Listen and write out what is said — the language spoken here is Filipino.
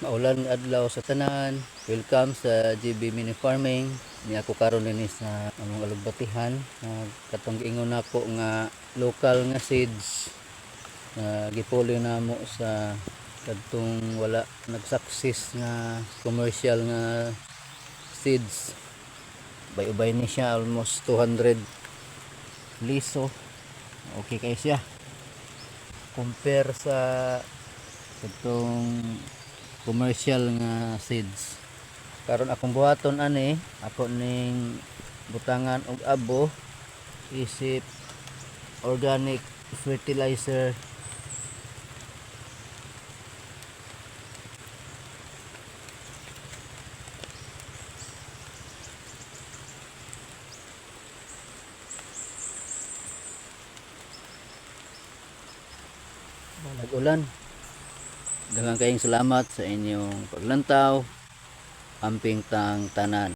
Maulan adlaw sa tanan. Welcome sa GB Mini Farming. Ni ako karon din sa among alugbatihan. Katong giingon nako nga local nga seeds na gipolyo namo sa kadtong wala nag-success nga commercial nga seeds. Ubay-ubay ni siya, almost 200 liso. Okay kay siya. Compare sa kadtong commercial nga seeds. Karon akong buhaton ani, ako ning butangan og abo isip organic fertilizer. Nag-ulan. Daghang kayong salamat sa inyong paglantaw. Amping tang tanan.